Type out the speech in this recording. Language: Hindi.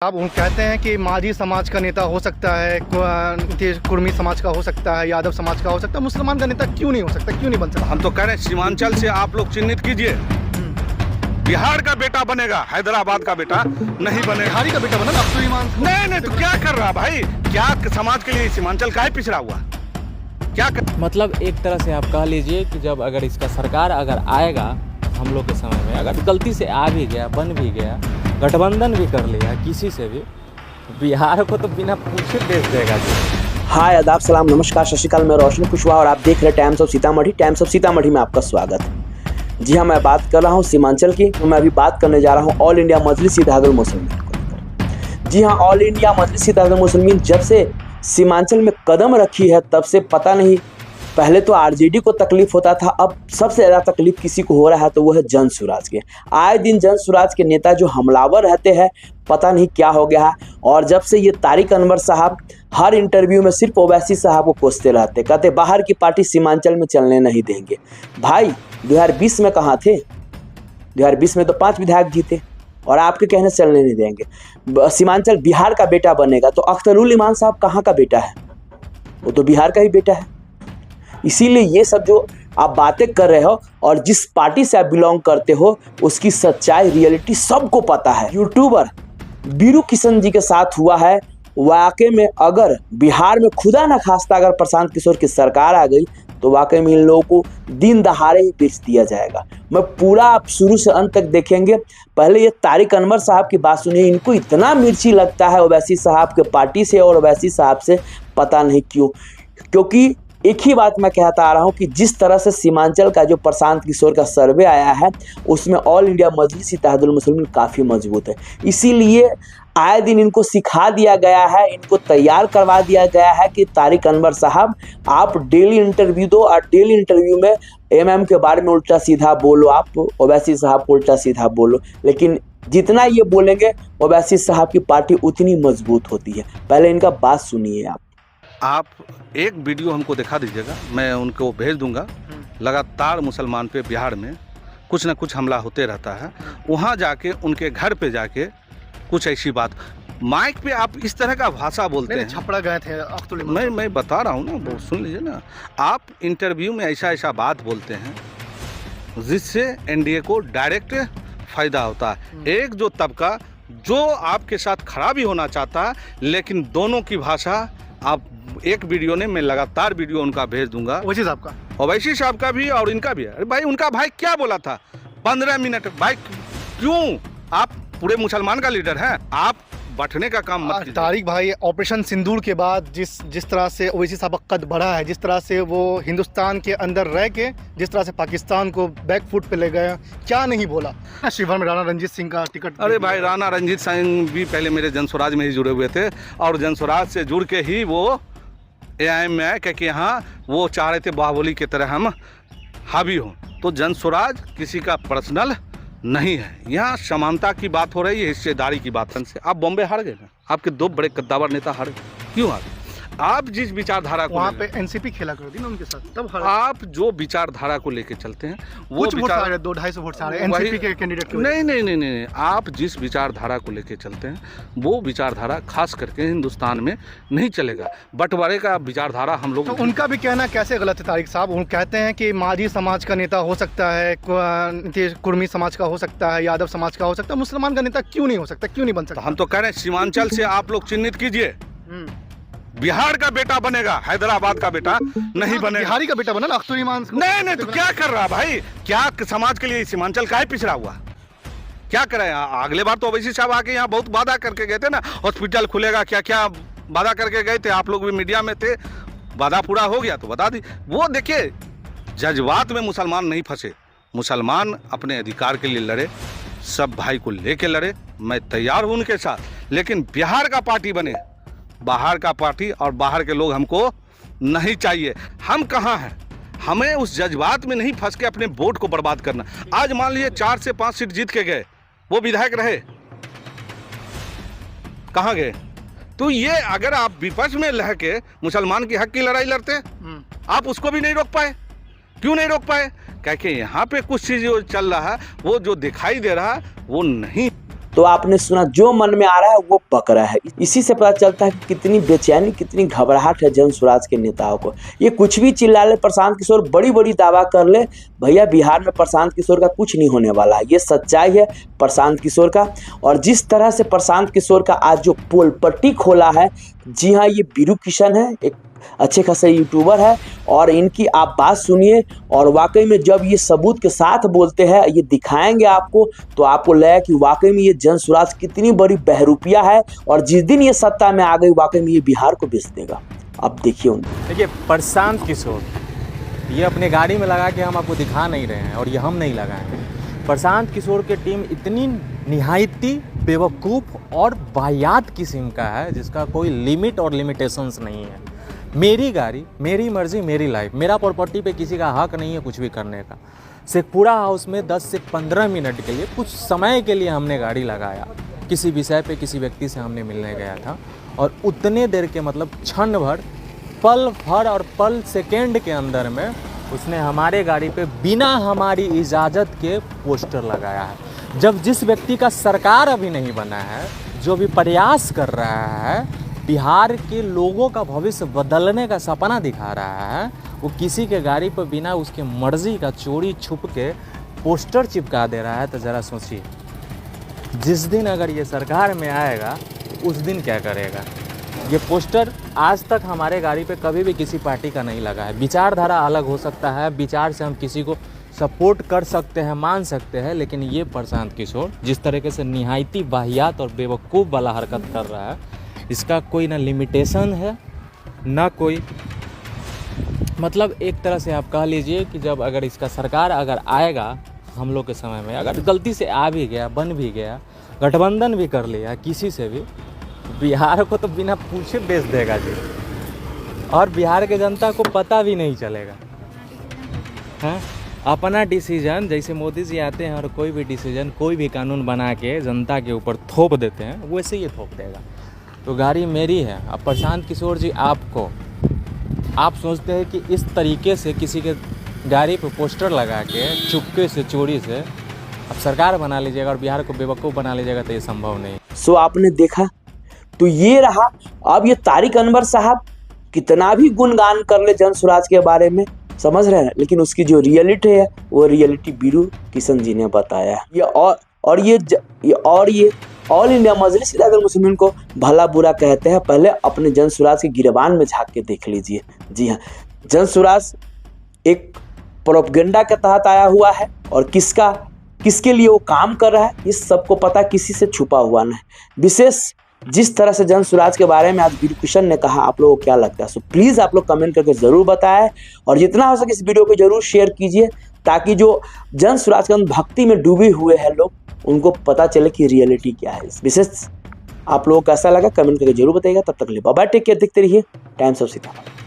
आप वो कहते हैं कि माझी समाज का नेता हो सकता है, कुर्मी समाज का हो सकता है, यादव समाज का हो सकता है, मुसलमान का नेता क्यों नहीं हो सकता, क्यों नहीं बन सकता? हम तो कह रहे हैं सीमांचल से आप लोग चिन्हित कीजिए। बिहार का बेटा बनेगा, हैदराबाद का बेटा नहीं बनेगा। बिहारी का बेटा बना ना, अब्दुल ईमान। नहीं तो क्या कर रहा भाई, क्या समाज के लिए सीमांचल काहे पिछड़ा हुआ, क्या मतलब एक तरह से आप कह लीजिए कि जब अगर इसका सरकार अगर आएगा हम लोग के समय में, अगर गलती से आ भी गया, बन भी गया, गठबंधन भी कर लिया किसी से भी, बिहार को तो बिना पूछे बेच देगा। हाय आदाब सलाम नमस्कार सत श्री अकाल, मैं रोशन कुशवाहा और आप देख रहे हैं times of Sitamarhi. Times of Sitamarhi में आपका स्वागत है। जी हाँ, मैं बात कर रहा हूँ सीमांचल की। मैं अभी बात करने जा रहा हूँ ऑल इंडिया मजलिस इत्तेहादुल मुस्लिमीन को लेकर। जी हाँ, ऑल इंडिया मजलिस इत्तेहादुल मुस्लिमीन जब से सीमांचल में कदम रखी है तब से पता नहीं, पहले तो आरजेडी को तकलीफ होता था, अब सबसे ज़्यादा तकलीफ किसी को हो रहा है तो वो है जन सुराज के। आए दिन जन सुराज के नेता जो हमलावर रहते हैं, पता नहीं क्या हो गया है। और जब से ये तारिक अनवर साहब हर इंटरव्यू में सिर्फ ओवैसी साहब को कोसते रहते, कहते बाहर की पार्टी सीमांचल में चलने नहीं देंगे। भाई 2020 में कहाँ थे? 2020 में तो 5 विधायक जीते और आपके कहने से चलने नहीं देंगे। सीमांचल बिहार का बेटा बनेगा तो अख्तरुल ईमान साहब कहाँ का बेटा है? वो तो बिहार का ही बेटा है। इसीलिए ये सब जो आप बातें कर रहे हो और जिस पार्टी से आप बिलोंग करते हो उसकी सच्चाई रियलिटी सबको पता है। यूट्यूबर बीरू किशन जी के साथ हुआ है। वाकई में अगर बिहार में खुदा न खास्ता अगर प्रशांत किशोर की सरकार आ गई तो वाकई में इन लोगों को दिन दहाड़े ही बेच दिया जाएगा। मैं पूरा आप शुरू से अंत तक देखेंगे। पहले ये तारिक अनवर साहब की बात सुनिए। इनको इतना मिर्ची लगता है ओवैसी साहब के पार्टी से और ओवैसी साहब से, पता नहीं क्यों। क्योंकि एक ही बात मैं कहता आ रहा हूँ कि जिस तरह से सीमांचल का जो प्रशांत किशोर का सर्वे आया है उसमें ऑल इंडिया मजलिस इत्तेहादुल मुस्लिमीन काफ़ी मजबूत है। इसीलिए आए दिन इनको सिखा दिया गया है, इनको तैयार करवा दिया गया है कि तारिक अनवर साहब आप डेली इंटरव्यू दो और डेली इंटरव्यू में एमएम के बारे में उल्टा सीधा बोलो, आप ओवैसी साहब को उल्टा सीधा बोलो। लेकिन जितना ये बोलेंगे ओवैसी साहब की पार्टी उतनी मजबूत होती है। पहले इनका बात सुनिए। आप एक वीडियो हमको दिखा दीजिएगा, मैं उनको भेज दूंगा। लगातार मुसलमान पे बिहार में कुछ ना कुछ हमला होते रहता है। वहाँ जाके उनके घर पे जाके कुछ ऐसी बात माइक पे आप इस तरह का भाषा बोलते हैं। छपड़ा गए थे अख्तरुल ईमान। मैं बता रहा हूँ ना, वो सुन लीजिए ना। आप इंटरव्यू में ऐसा बात बोलते हैं जिससे एनडीए को डायरेक्ट फायदा होता है। एक जो तबका जो आपके साथ खड़ा भी होना चाहता है, लेकिन दोनों की भाषा आप एक वीडियो ने, मैं लगातार वीडियो उनका भेज दूंगा, ओवैसी साहब का, ओवैसी साहब का भी और इनका भी। अरे भाई, उनका भाई क्या बोला था 15 मिनट भाई, क्यों? आप पूरे मुसलमान का लीडर हैं, आप बैठने का काम मत कीजिए। तारिक भाई, ऑपरेशन सिंदूर के बाद जिस तरह से ओवैसी साहब का कद बढ़ा है, जिस तरह से वो हिंदुस्तान के अंदर रह के जिस तरह से पाकिस्तान को बैक फुट पे ले गए, क्या नहीं बोला? शिवहर में राणा रंजीत सिंह का टिकट। अरे भाई, राणा रंजीत सिंह भी पहले मेरे जनस्वराज में ही जुड़े हुए थे और जनस्वराज से जुड़ के ही वो एआईएम में आए, क्योंकि यहाँ वो चाह रहे थे बाहुबली की तरह हम हावी हों। तो जनस्वराज किसी का पर्सनल नहीं है, यहाँ समानता की बात हो रही है, हिस्सेदारी की बात से। आप बॉम्बे हार गए ना, आपके 2 बड़े कद्दावर नेता हारे। क्यों हारे? आप जिस विचारधारा को वहाँ पे एनसीपी खेला कर दी ना उनके साथ, तब हारे। आप जो विचारधारा को लेके चलते हैं वो कुछ वोट आ रहे, 200-250 वोट आ रहे एनसीपी के कैंडिडेट के। नहीं, आप जिस विचारधारा को लेके चलते हैं वो विचारधारा खास करके हिंदुस्तान में नहीं चलेगा। बंटवारे का विचारधारा हम लोग। तो उनका भी कहना कैसे गलत है तारिक साहब? वो कहते हैं कि माझी समाज का नेता हो सकता है, कुर्मी समाज का हो सकता है, यादव समाज का हो सकता है, मुसलमान का नेता क्यों नहीं हो सकता, क्यों नहीं बन सकता? हम तो कह रहे हैं सीमांचल से आप लोग चिन्हित कीजिए। बिहार का बेटा बनेगा, हैदराबाद का बेटा नहीं बनेगा। बिहारी का बेटा बना ना, अख्तरुल ईमान। नहीं तो क्या कर रहा भाई, क्या समाज के लिए सीमांचल काहे पिछड़ा हुआ, क्या करें? अगले बार तो ओवैसी साहब आके यहाँ बहुत वादा करके गए थे ना, हॉस्पिटल खुलेगा, क्या क्या वादा करके गए थे। आप लोग भी मीडिया में थे, वादा पूरा हो गया तो बता दी। वो देखिए, जज्बात में मुसलमान नहीं फंसे, मुसलमान अपने अधिकार के लिए लड़े, सब भाई को लेके लड़े। मैं तैयार हूँ उनके साथ, लेकिन बिहार का पार्टी बने, बाहर का पार्टी और बाहर के लोग हमको नहीं चाहिए। हम कहाँ हैं? हमें उस जज्बात में नहीं फंस के अपने वोट को बर्बाद करना। आज मान लीजिए 4 से 5 सीट जीत के गए, वो विधायक रहे, कहाँ गए? तो ये अगर आप विपक्ष में रह के मुसलमान की हक की लड़ाई लड़ते, आप उसको भी नहीं रोक पाए। क्यों नहीं रोक पाए? क्योंकि यहाँ पे कुछ चीज जो चल रहा है, वो जो दिखाई दे रहा है वो नहीं। तो आपने सुना जो मन में आ रहा है वो बक रहा है। इसी से पता चलता है कि कितनी बेचैनी, कितनी घबराहट है जन स्वराज के नेताओं को। ये कुछ भी चिल्ला ले, प्रशांत किशोर बड़ी बड़ी दावा कर ले, भैया बिहार में प्रशांत किशोर का कुछ नहीं होने वाला है। ये सच्चाई है प्रशांत किशोर का। और जिस तरह से प्रशांत किशोर का आज जो पोल पट्टी खोला है, जी हाँ, ये बीरू किशन है, एक अच्छे खासे यूट्यूबर है, और इनकी आप बात सुनिए और वाकई में जब ये सबूत के साथ बोलते हैं, ये दिखाएंगे आपको, तो आपको लगेगा कि वाकई में ये जन स्वराज कितनी बड़ी बहरूपिया है, और जिस दिन ये सत्ता में आ गई वाकई में ये बिहार को बेच देगा। अब देखिए देखिए, प्रशांत किशोर ये अपने गाड़ी में लगा के हम आपको दिखा नहीं रहे हैं, और ये हम नहीं लगाएंगे। प्रशांत किशोर की टीम इतनी निहायती बेवकूफ़ और वाहियात किस्म का है जिसका कोई लिमिट और लिमिटेशंस नहीं है। मेरी गाड़ी, मेरी मर्जी, मेरी लाइफ, मेरा प्रॉपर्टी पे किसी का हक नहीं है कुछ भी करने का। शेखपुरा हाउस में 10 से 15 मिनट के लिए, कुछ समय के लिए हमने गाड़ी लगाया, किसी विषय पे किसी व्यक्ति से हमने मिलने गया था, और उतने देर के मतलब क्षण भर, पल भर और पल सेकेंड के अंदर में उसने हमारे गाड़ी पे बिना हमारी इजाज़त के पोस्टर लगाया है। जब जिस व्यक्ति का सरकार अभी नहीं बना है, जो भी प्रयास कर रहा है, बिहार के लोगों का भविष्य बदलने का सपना दिखा रहा है, वो किसी के गाड़ी पर बिना उसके मर्जी का चोरी छुप के पोस्टर चिपका दे रहा है, तो ज़रा सोचिए जिस दिन अगर ये सरकार में आएगा उस दिन क्या करेगा। ये पोस्टर आज तक हमारे गाड़ी पे कभी भी किसी पार्टी का नहीं लगा है। विचारधारा अलग हो सकता है, विचार से हम किसी को सपोर्ट कर सकते हैं, मान सकते हैं, लेकिन ये प्रशांत किशोर जिस तरीके से निहायती वाहियात और बेवकूफ़ वाला हरकत कर रहा है, इसका कोई ना लिमिटेशन है ना कोई, मतलब एक तरह से आप कह लीजिए कि जब अगर इसका सरकार अगर आएगा हम लोग के समय में, अगर गलती से आ भी गया, बन भी गया, गठबंधन भी कर लिया किसी से भी, बिहार को तो बिना पूछे बेच देगा जी, और बिहार के जनता को पता भी नहीं चलेगा। हाँ, अपना डिसीजन, जैसे मोदी जी आते हैं और कोई भी डिसीजन, कोई भी कानून बना के जनता के ऊपर थोप देते हैं, वैसे ये थोप देगा। तो गाड़ी मेरी है। अब प्रशांत किशोर जी, आप सोचते हैं कि इस तरीके से किसी के गाड़ी पर पोस्टर लगा के चुपके से, चोरी से अब सरकार बना लीजिएगा और बिहार को बेवकूफ़ बना लीजिएगा, तो ये संभव नहीं। सो आपने देखा, तो ये रहा। अब ये तारिक अनवर साहब कितना भी गुणगान कर ले जन स्वराज के बारे में, समझ रहे हैं, लेकिन उसकी जो रियलिटी है वो रियलिटी बीरू किशन जी ने बताया है। ये ऑल इंडिया मजलिस इत्तेहादुल मुस्लिमीन को भला बुरा कहते हैं, पहले अपने जन स्वराज के गिरबान में झांक के देख लीजिए। जी हाँ, जन स्वराज एक प्रोपगेंडा के तहत आया हुआ है, और किसके लिए वो काम कर रहा है इस सबको पता, किसी से छुपा हुआ नहीं। विशेष जिस तरह से जन स्वराज के बारे में आज बीरू किशन ने कहा, आप लोगों को क्या लगता है? सो प्लीज़ आप लोग कमेंट करके ज़रूर बताएं, और जितना हो सके इस वीडियो को जरूर शेयर कीजिए, ताकि जो जन स्वराज के अंदर भक्ति में डूबे हुए हैं लोग, उनको पता चले कि रियलिटी क्या है। विशेष आप लोगों को कैसा लगा कमेंट करके जरूर बताइएगा। तब तक के लिए बाय बाय, टेक केयर, देखते रहिए टाइम्स ऑफ सीतामढ़ी।